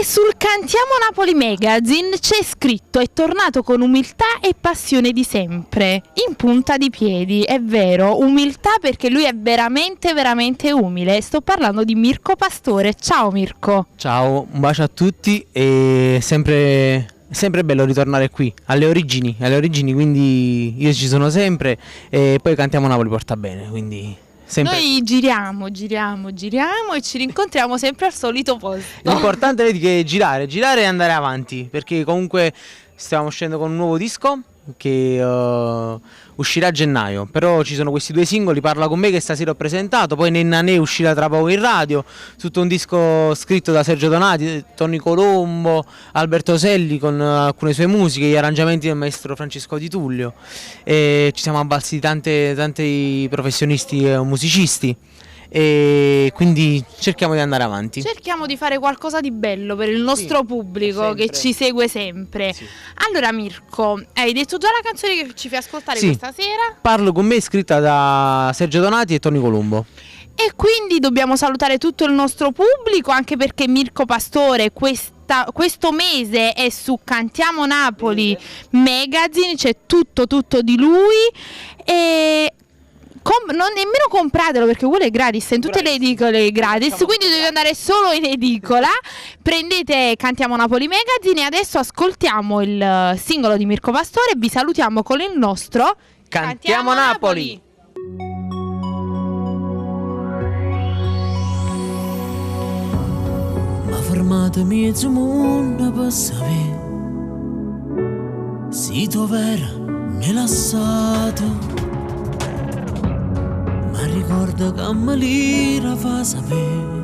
E sul Cantiamo Napoli Magazine c'è scritto: è tornato con umiltà e passione di sempre, in punta di piedi. È vero, umiltà, perché lui è veramente veramente umile. Sto parlando di Mirko Pastore. Ciao Mirko. Ciao, un bacio a tutti e sempre bello ritornare qui, alle origini, quindi io ci sono sempre e poi Cantiamo Napoli porta bene, quindi sempre. Noi giriamo e ci rincontriamo sempre al solito posto. L'importante vedi che è girare e andare avanti, perché comunque stiamo uscendo con un nuovo disco che uscirà a gennaio, però ci sono questi 2 singoli, Parla con me, che stasera ho presentato, poi Nenna Ne uscirà tra poco in radio, tutto un disco scritto da Sergio Donati, Tony Colombo, Alberto Selli con alcune sue musiche, gli arrangiamenti del maestro Francesco Di Tullio, e ci siamo avvalsi di tanti professionisti e musicisti, e quindi cerchiamo di andare avanti. Cerchiamo di fare qualcosa di bello per il nostro pubblico sempre. che ci segue sempre. Sì. Allora Mirko, hai detto già la canzone che ci fai ascoltare questa sera? Parlo con me, scritta da Sergio Donati e Tony Colombo. E quindi dobbiamo salutare tutto il nostro pubblico, anche perché Mirko Pastore questo mese è su Cantiamo Napoli Magazine, c'è tutto di lui. E non nemmeno compratelo, perché quello è gratis, in tutte le edicole è gratis, quindi dovete andare solo in edicola. Prendete Cantiamo Napoli Magazine e adesso ascoltiamo il singolo di Mirko Pastore e vi salutiamo con il nostro Cantiamo Napoli. Ma fermate mezzo mondo per sapere se tu vera me lasciato. Ma ricorda che me l'ira fa sapere,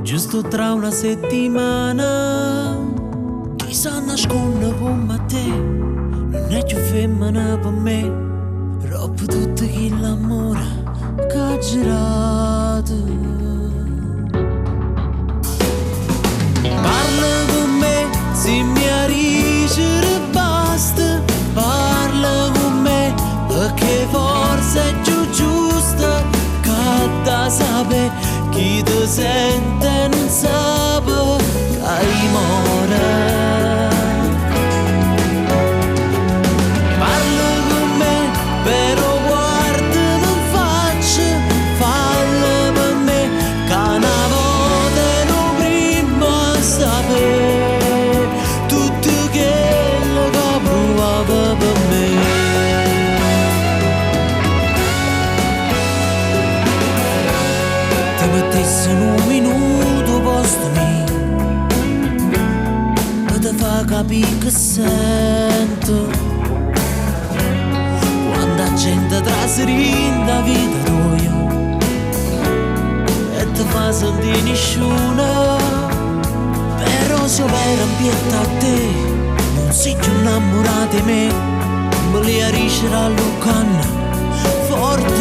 giusto tra una settimana, chi sa nasconde come te, non è più femmina per me, troppo tutto chi l'amore che ha girato. Parla con me, se mi arrivi basta, parla con me, perché forse è giusto che da sapere chi ti sente non sa che hai more. Parla con me, però guardami in faccia, falla per me, che una volta non prima sapere tutto quello che provava per me. Mettessi in un minuto posto mio e ti fa capire che sento quando la gente trasrinde la vita tua e ti fa sentire nessuno. Però se vera ambiente a te non sei più innamorato di me, me li riuscirà a luccanna forte